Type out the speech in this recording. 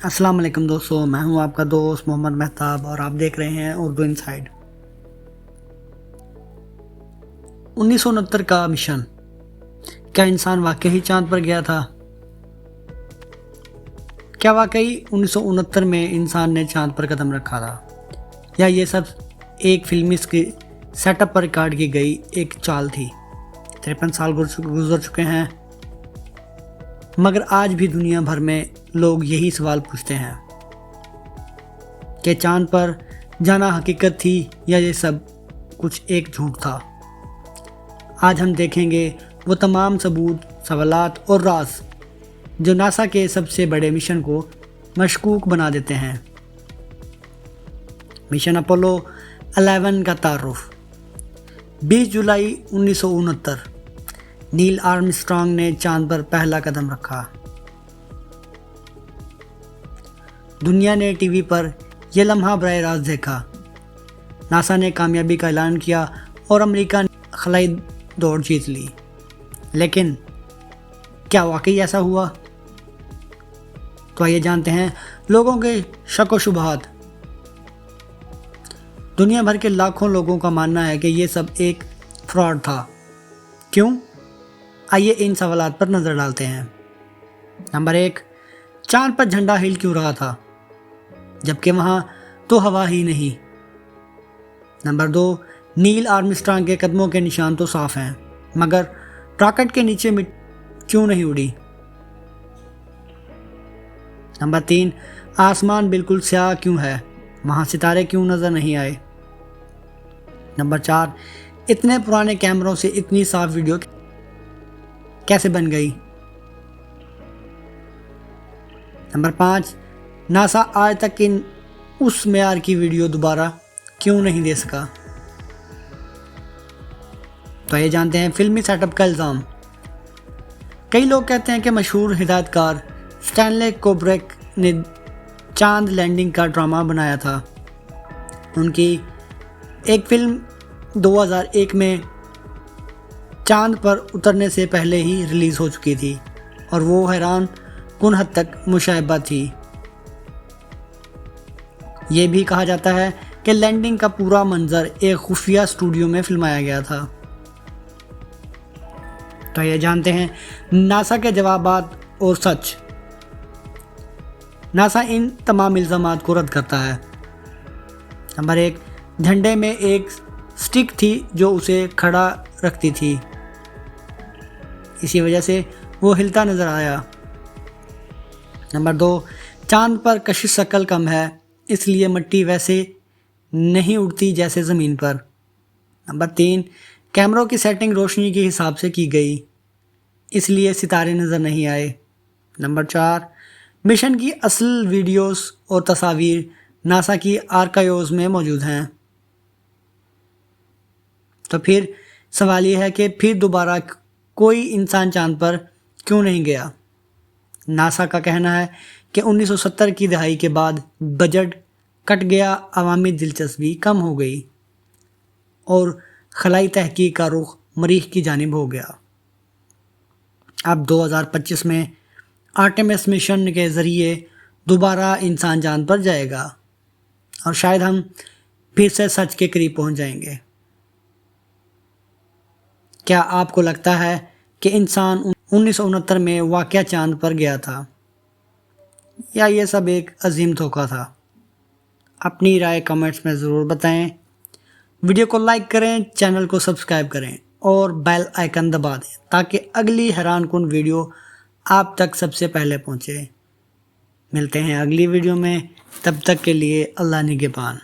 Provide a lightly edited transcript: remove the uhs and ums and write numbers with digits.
السلام علیکم دوستو، میں ہوں آپ کا دوست محمد مہتاب اور آپ دیکھ رہے ہیں اردو انسائیڈ۔ 1969 کا مشن، کیا انسان واقعی چاند پر گیا تھا؟ کیا واقعی 1969 میں انسان نے چاند پر قدم رکھا تھا، یا یہ سب ایک فلمی سیٹ اپ پر ریکارڈ کی گئی ایک چال تھی؟ 53 سال گزر چکے ہیں، مگر آج بھی دنیا بھر میں لوگ یہی سوال پوچھتے ہیں کہ چاند پر جانا حقیقت تھی یا یہ سب کچھ ایک جھوٹ تھا۔ آج ہم دیکھیں گے وہ تمام ثبوت، سوالات اور راز جو ناسا کے سب سے بڑے مشن کو مشکوک بنا دیتے ہیں۔ مشن اپولو 11 کا تعارف۔ 20 جولائی 1969 نیل آرمسٹرانگ نے چاند پر پہلا قدم رکھا۔ دنیا نے ٹی وی پر یہ لمحہ براہ راست دیکھا۔ ناسا نے کامیابی کا اعلان کیا اور امریکہ نے خلائی دوڑ جیت لی، لیکن کیا واقعی ایسا ہوا؟ تو آئیے جانتے ہیں لوگوں کے شک و شبہات۔ دنیا بھر کے لاکھوں لوگوں کا ماننا ہے کہ یہ سب ایک فراڈ تھا۔ کیوں؟ آئیے ان سوالات پر نظر ڈالتے ہیں۔ نمبر 1، چاند پر جھنڈا ہل کیوں رہا تھا جبکہ وہاں تو ہوا ہی نہیں؟ نمبر 2، نیل آرمسٹرانگ کے قدموں کے نشان تو صاف ہیں، مگر راکٹ کے نیچے کیوں نہیں اڑی؟ نمبر 3، آسمان بالکل سیاہ کیوں ہے، وہاں ستارے کیوں نظر نہیں آئے؟ نمبر 4، اتنے پرانے کیمروں سے اتنی صاف ویڈیو کیسے بن گئی؟ نمبر 5، ناسا آج تک اس معیار کی ویڈیو دوبارہ کیوں نہیں دے سکا؟ تو یہ جانتے ہیں فلمی سیٹ اپ کا الزام۔ کئی لوگ کہتے ہیں کہ مشہور ہدایت کار سٹینلے کوبریک نے چاند لینڈنگ کا ڈرامہ بنایا تھا۔ ان کی ایک فلم 2001 میں چاند پر اترنے سے پہلے ہی ریلیز ہو چکی تھی اور وہ حیران کن حد تک مشابہ تھی۔ یہ بھی کہا جاتا ہے کہ لینڈنگ کا پورا منظر ایک خفیہ اسٹوڈیو میں فلمایا گیا تھا۔ تو یہ جانتے ہیں ناسا کے جوابات اور سچ۔ ناسا ان تمام الزامات کو رد کرتا ہے۔ نمبر 1، جھنڈے میں ایک سٹک تھی جو اسے کھڑا رکھتی تھی، اسی وجہ سے وہ ہلتا نظر آیا۔ نمبر 2، چاند پر کشش ثقل کم ہے، اس لیے مٹی ویسے نہیں اڑتی جیسے زمین پر۔ نمبر 3، کیمروں کی سیٹنگ روشنی کے حساب سے کی گئی، اس لیے ستارے نظر نہیں آئے۔ نمبر 4، مشن کی اصل ویڈیوز اور تصاویر ناسا کی آرکائیوز میں موجود ہیں۔ تو پھر سوال یہ ہے کہ پھر دوبارہ کوئی انسان چاند پر کیوں نہیں گیا؟ ناسا کا کہنا ہے کہ 1970 کی دہائی کے بعد بجٹ کٹ گیا، عوامی دلچسپی کم ہو گئی اور خلائی تحقیق کا رخ مریخ کی جانب ہو گیا۔ اب 2025 میں آرٹیمس مشن کے ذریعے دوبارہ انسان چاند پر جائے گا اور شاید ہم پھر سے سچ کے قریب پہنچ جائیں گے۔ کیا آپ کو لگتا ہے کہ انسان 1969 میں واقعہ چاند پر گیا تھا، یا یہ سب ایک عظیم دھوکہ تھا؟ اپنی رائے کمنٹس میں ضرور بتائیں۔ ویڈیو کو لائک کریں، چینل کو سبسکرائب کریں اور بیل آئیکن دبا دیں تاکہ اگلی حیران کن ویڈیو آپ تک سب سے پہلے پہنچے۔ ملتے ہیں اگلی ویڈیو میں، تب تک کے لیے اللہ نگہبان۔